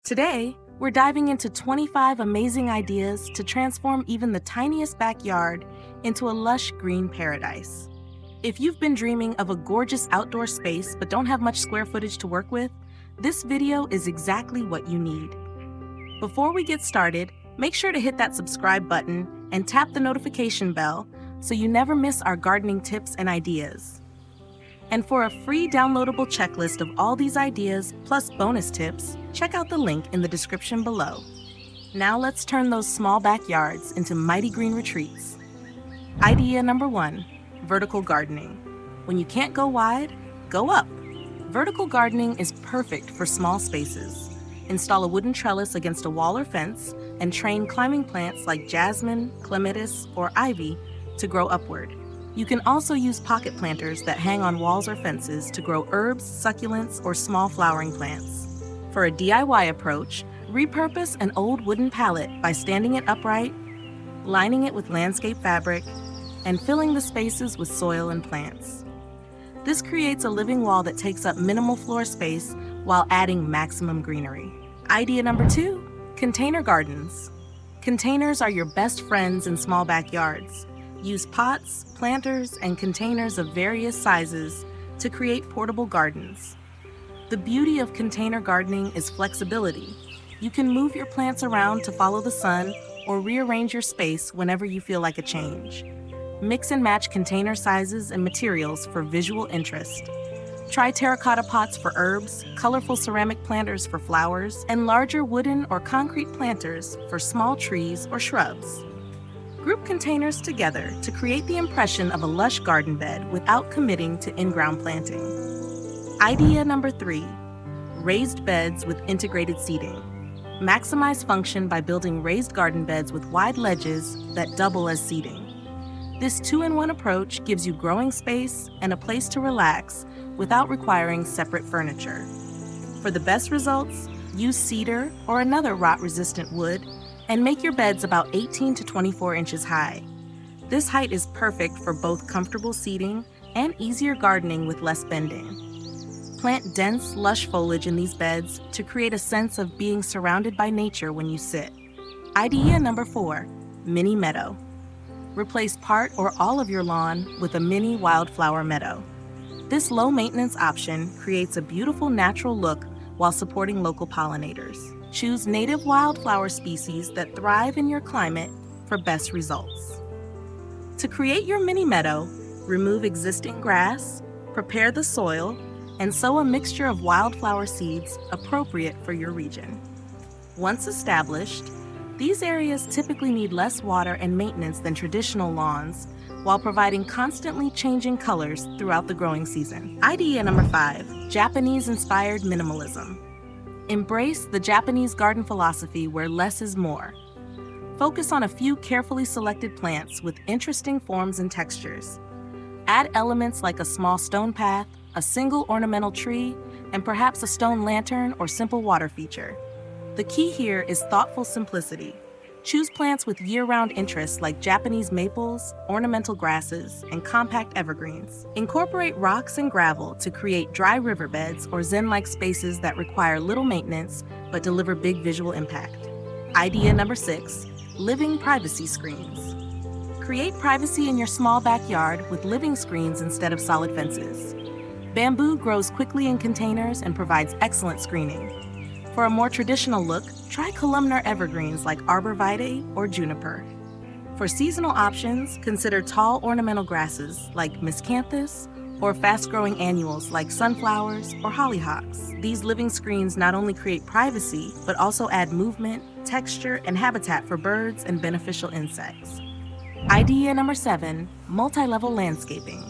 Today, we're diving into 25 amazing ideas to transform even the tiniest backyard into a lush green paradise. If you've been dreaming of a gorgeous outdoor space but don't have much square footage to work with, this video is exactly what you need. Before we get started, make sure to hit that subscribe button and tap the notification bell so you never miss our gardening tips and ideas. And for a free downloadable checklist of all these ideas plus bonus tips, check out the link in the description below. Now let's turn those small backyards into mighty green retreats. Idea number 1, vertical gardening. When you can't go wide, go up. Vertical gardening is perfect for small spaces. Install a wooden trellis against a wall or fence and train climbing plants like jasmine, clematis, or ivy to grow upward. You can also use pocket planters that hang on walls or fences to grow herbs, succulents, or small flowering plants. For a DIY approach, repurpose an old wooden pallet by standing it upright, lining it with landscape fabric, and filling the spaces with soil and plants. This creates a living wall that takes up minimal floor space while adding maximum greenery. Idea number 2, container gardens. Containers are your best friends in small backyards. Use pots, planters, and containers of various sizes to create portable gardens. The beauty of container gardening is flexibility. You can move your plants around to follow the sun or rearrange your space whenever you feel like a change. Mix and match container sizes and materials for visual interest. Try terracotta pots for herbs, colorful ceramic planters for flowers, and larger wooden or concrete planters for small trees or shrubs. Group containers together to create the impression of a lush garden bed without committing to in-ground planting. Idea number 3, raised beds with integrated seating. Maximize function by building raised garden beds with wide ledges that double as seating. This 2-in-1 approach gives you growing space and a place to relax without requiring separate furniture. For the best results, use cedar or another rot-resistant wood and make your beds about 18 to 24 inches high. This height is perfect for both comfortable seating and easier gardening with less bending. Plant dense, lush foliage in these beds to create a sense of being surrounded by nature when you sit. Idea number 4, mini meadow. Replace part or all of your lawn with a mini wildflower meadow. This low-maintenance option creates a beautiful natural look while supporting local pollinators. Choose native wildflower species that thrive in your climate for best results. To create your mini meadow, remove existing grass, prepare the soil, and sow a mixture of wildflower seeds appropriate for your region. Once established, these areas typically need less water and maintenance than traditional lawns, while providing constantly changing colors throughout the growing season. Idea number 5, Japanese-inspired minimalism. Embrace the Japanese garden philosophy where less is more. Focus on a few carefully selected plants with interesting forms and textures. Add elements like a small stone path, a single ornamental tree, and perhaps a stone lantern or simple water feature. The key here is thoughtful simplicity. Choose plants with year-round interests like Japanese maples, ornamental grasses, and compact evergreens. Incorporate rocks and gravel to create dry riverbeds or zen-like spaces that require little maintenance but deliver big visual impact. Idea number 6, living privacy screens. Create privacy in your small backyard with living screens instead of solid fences. Bamboo grows quickly in containers and provides excellent screening. For a more traditional look, try columnar evergreens like arborvitae or juniper. For seasonal options, consider tall ornamental grasses like miscanthus or fast-growing annuals like sunflowers or hollyhocks. These living screens not only create privacy, but also add movement, texture, and habitat for birds and beneficial insects. Idea number 7, multi-level landscaping.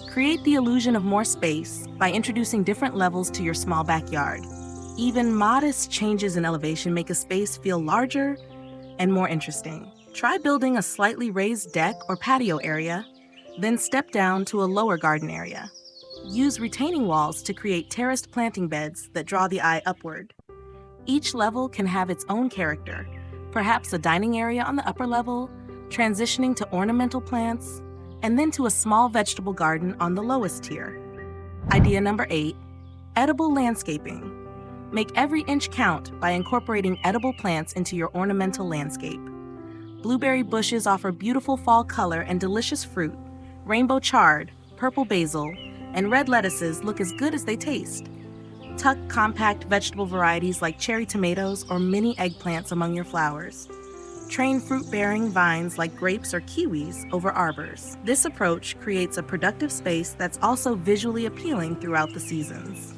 Create the illusion of more space by introducing different levels to your small backyard. Even modest changes in elevation make a space feel larger and more interesting. Try building a slightly raised deck or patio area, then step down to a lower garden area. Use retaining walls to create terraced planting beds that draw the eye upward. Each level can have its own character, perhaps a dining area on the upper level, transitioning to ornamental plants, and then to a small vegetable garden on the lowest tier. Idea number 8, edible landscaping. Make every inch count by incorporating edible plants into your ornamental landscape. Blueberry bushes offer beautiful fall color and delicious fruit. Rainbow chard, purple basil, and red lettuces look as good as they taste. Tuck compact vegetable varieties like cherry tomatoes or mini eggplants among your flowers. Train fruit-bearing vines like grapes or kiwis over arbors. This approach creates a productive space that's also visually appealing throughout the seasons.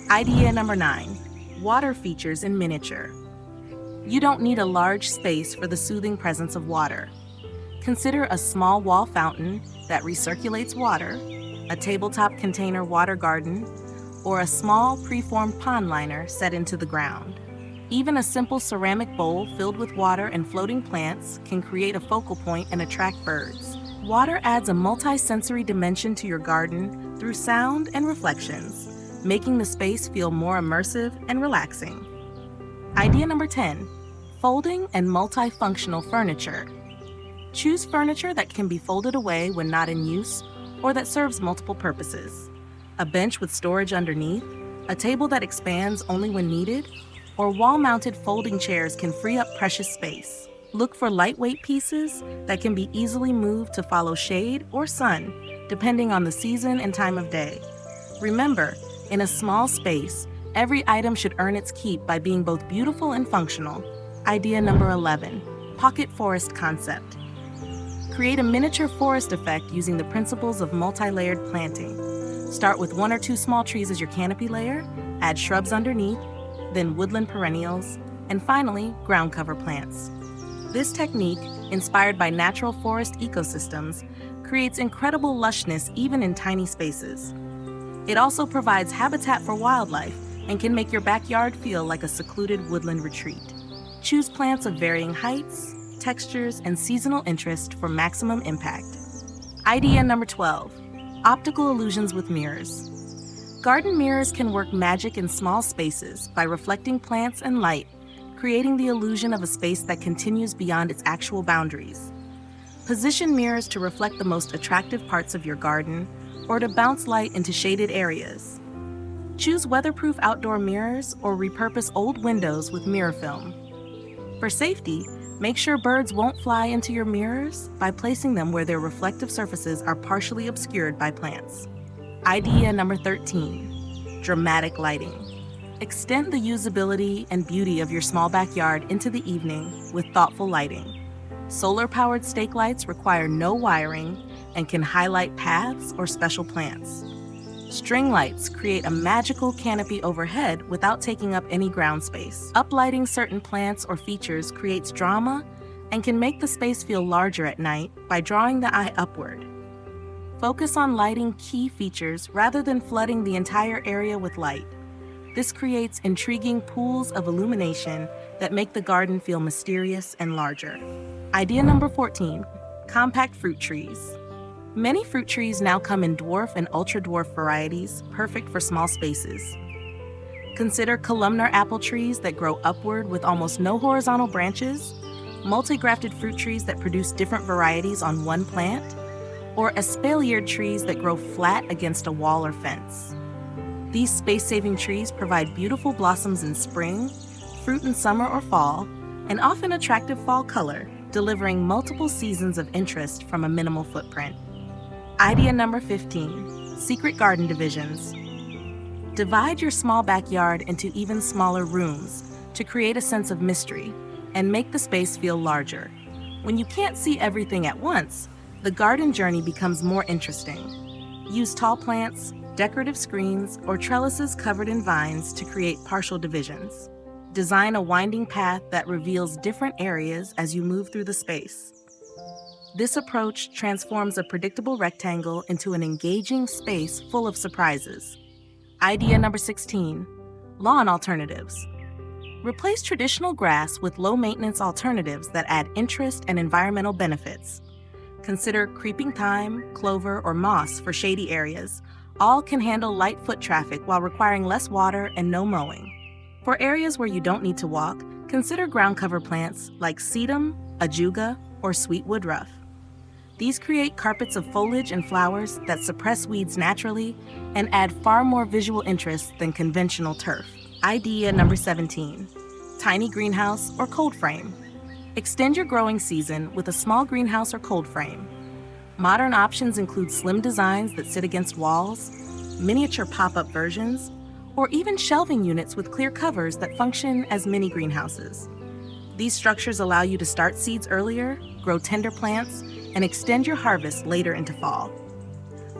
Idea number 9, water features in miniature. You don't need a large space for the soothing presence of water. Consider a small wall fountain that recirculates water, a tabletop container water garden, or a small preformed pond liner set into the ground. Even a simple ceramic bowl filled with water and floating plants can create a focal point and attract birds. Water adds a multi-sensory dimension to your garden through sound and reflections, making the space feel more immersive and relaxing. Idea number 10, folding and multifunctional furniture. Choose furniture that can be folded away when not in use or that serves multiple purposes. A bench with storage underneath, a table that expands only when needed, or wall-mounted folding chairs can free up precious space. Look for lightweight pieces that can be easily moved to follow shade or sun, depending on the season and time of day. Remember, in a small space, every item should earn its keep by being both beautiful and functional. Idea number 11, pocket forest concept. Create a miniature forest effect using the principles of multi-layered planting. Start with 1 or 2 small trees as your canopy layer, add shrubs underneath, then woodland perennials, and finally, ground cover plants. This technique, inspired by natural forest ecosystems, creates incredible lushness even in tiny spaces. It also provides habitat for wildlife and can make your backyard feel like a secluded woodland retreat. Choose plants of varying heights, textures, and seasonal interest for maximum impact. Idea number 12, optical illusions with mirrors. Garden mirrors can work magic in small spaces by reflecting plants and light, creating the illusion of a space that continues beyond its actual boundaries. Position mirrors to reflect the most attractive parts of your garden or to bounce light into shaded areas. Choose weatherproof outdoor mirrors or repurpose old windows with mirror film. For safety, make sure birds won't fly into your mirrors by placing them where their reflective surfaces are partially obscured by plants. Idea number 13, dramatic lighting. Extend the usability and beauty of your small backyard into the evening with thoughtful lighting. Solar-powered stake lights require no wiring and can highlight paths or special plants. String lights create a magical canopy overhead without taking up any ground space. Uplighting certain plants or features creates drama and can make the space feel larger at night by drawing the eye upward. Focus on lighting key features rather than flooding the entire area with light. This creates intriguing pools of illumination that make the garden feel mysterious and larger. Idea number 14, compact fruit trees. Many fruit trees now come in dwarf and ultra-dwarf varieties, perfect for small spaces. Consider columnar apple trees that grow upward with almost no horizontal branches, multi-grafted fruit trees that produce different varieties on one plant, or espaliered trees that grow flat against a wall or fence. These space-saving trees provide beautiful blossoms in spring, fruit in summer or fall, and often attractive fall color, delivering multiple seasons of interest from a minimal footprint. Idea number 15, secret garden divisions. Divide your small backyard into even smaller rooms to create a sense of mystery and make the space feel larger. When you can't see everything at once, the garden journey becomes more interesting. Use tall plants, decorative screens, or trellises covered in vines to create partial divisions. Design a winding path that reveals different areas as you move through the space. This approach transforms a predictable rectangle into an engaging space full of surprises. Idea number 16, lawn alternatives. Replace traditional grass with low-maintenance alternatives that add interest and environmental benefits. Consider creeping thyme, clover, or moss for shady areas. All can handle light foot traffic while requiring less water and no mowing. For areas where you don't need to walk, consider ground cover plants like sedum, ajuga, or sweet woodruff. These create carpets of foliage and flowers that suppress weeds naturally and add far more visual interest than conventional turf. Idea number 17, tiny greenhouse or cold frame. Extend your growing season with a small greenhouse or cold frame. Modern options include slim designs that sit against walls, miniature pop-up versions, or even shelving units with clear covers that function as mini greenhouses. These structures allow you to start seeds earlier, grow tender plants, and extend your harvest later into fall.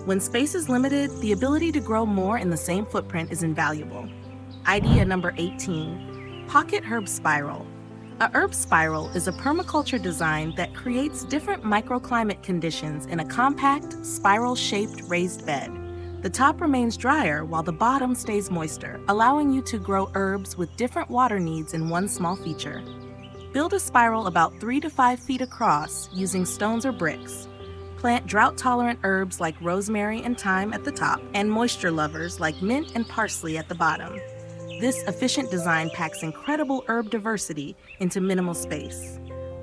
When space is limited, the ability to grow more in the same footprint is invaluable. Idea number 18, pocket herb spiral. A herb spiral is a permaculture design that creates different microclimate conditions in a compact, spiral-shaped raised bed. The top remains drier while the bottom stays moister, allowing you to grow herbs with different water needs in one small feature. Build a spiral about 3 to 5 feet across using stones or bricks. Plant drought-tolerant herbs like rosemary and thyme at the top, and moisture lovers like mint and parsley at the bottom. This efficient design packs incredible herb diversity into minimal space.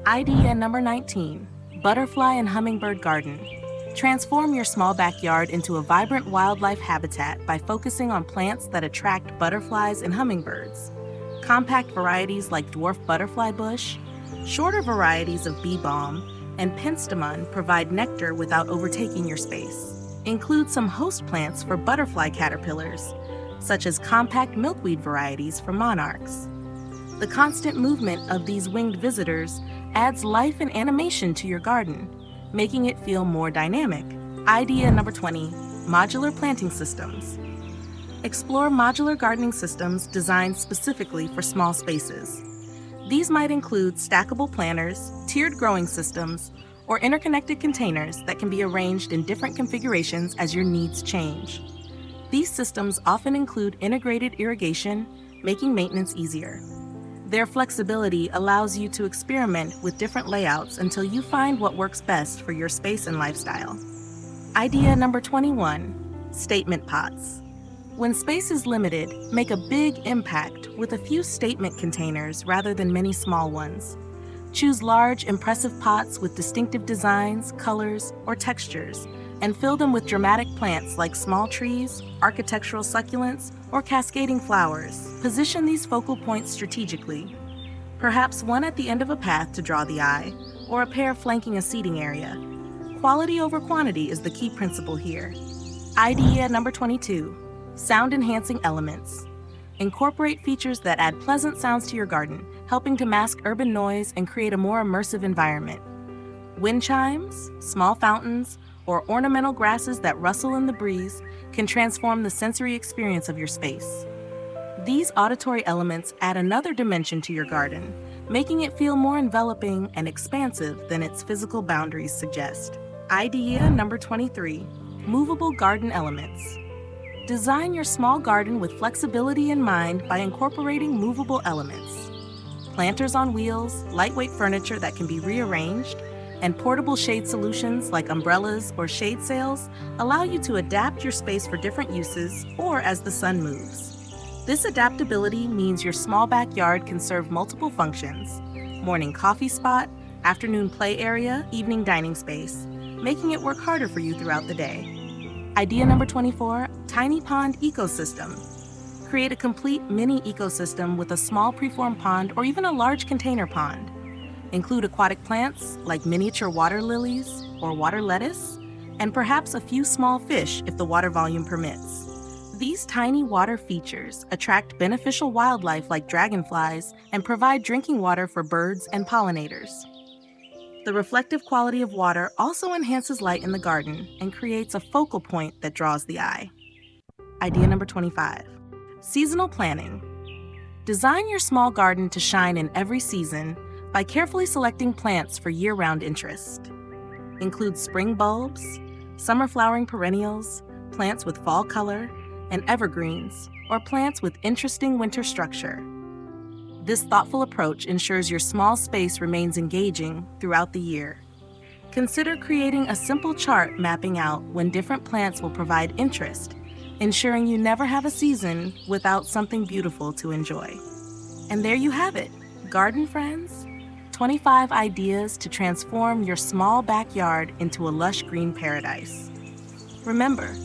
Idea number 19, butterfly and hummingbird garden. Transform your small backyard into a vibrant wildlife habitat by focusing on plants that attract butterflies and hummingbirds. Compact varieties like dwarf butterfly bush, shorter varieties of bee balm, and penstemon provide nectar without overtaking your space. Include some host plants for butterfly caterpillars, such as compact milkweed varieties for monarchs. The constant movement of these winged visitors adds life and animation to your garden, making it feel more dynamic. Idea number 20, modular planting systems. Explore modular gardening systems designed specifically for small spaces. These might include stackable planters, tiered growing systems, or interconnected containers that can be arranged in different configurations as your needs change. These systems often include integrated irrigation, making maintenance easier. Their flexibility allows you to experiment with different layouts until you find what works best for your space and lifestyle. Idea number 21, statement pots. When space is limited, make a big impact with a few statement containers rather than many small ones. Choose large, impressive pots with distinctive designs, colors, or textures, and fill them with dramatic plants like small trees, architectural succulents, or cascading flowers. Position these focal points strategically. Perhaps one at the end of a path to draw the eye, or a pair flanking a seating area. Quality over quantity is the key principle here. Idea number 22, sound-enhancing elements. Incorporate features that add pleasant sounds to your garden, helping to mask urban noise and create a more immersive environment. Wind chimes, small fountains, or ornamental grasses that rustle in the breeze can transform the sensory experience of your space. These auditory elements add another dimension to your garden, making it feel more enveloping and expansive than its physical boundaries suggest. Idea number 23, movable garden elements. Design your small garden with flexibility in mind by incorporating movable elements. Planters on wheels, lightweight furniture that can be rearranged, and portable shade solutions like umbrellas or shade sails allow you to adapt your space for different uses or as the sun moves. This adaptability means your small backyard can serve multiple functions: morning coffee spot, afternoon play area, evening dining space, making it work harder for you throughout the day. Idea number 24, tiny pond ecosystem. Create a complete mini ecosystem with a small preformed pond or even a large container pond. Include aquatic plants like miniature water lilies or water lettuce, and perhaps a few small fish if the water volume permits. These tiny water features attract beneficial wildlife like dragonflies and provide drinking water for birds and pollinators. The reflective quality of water also enhances light in the garden and creates a focal point that draws the eye. Idea number 25, seasonal planning. Design your small garden to shine in every season by carefully selecting plants for year-round interest. Include spring bulbs, summer flowering perennials, plants with fall color, and evergreens, or plants with interesting winter structure. This thoughtful approach ensures your small space remains engaging throughout the year. Consider creating a simple chart mapping out when different plants will provide interest, ensuring you never have a season without something beautiful to enjoy. And there you have it, garden friends. 25 ideas to transform your small backyard into a lush green paradise. Remember,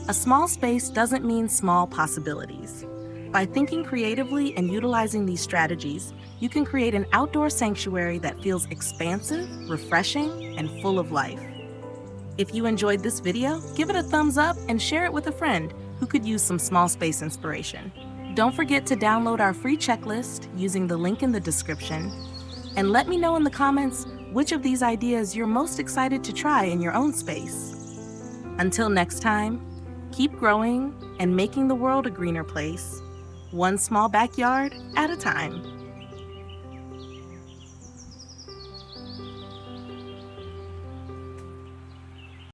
a small space doesn't mean small possibilities. By thinking creatively and utilizing these strategies, you can create an outdoor sanctuary that feels expansive, refreshing, and full of life. If you enjoyed this video, give it a thumbs up and share it with a friend who could use some small space inspiration. Don't forget to download our free checklist using the link in the description, and let me know in the comments which of these ideas you're most excited to try in your own space. Until next time, keep growing and making the world a greener place, one small backyard at a time.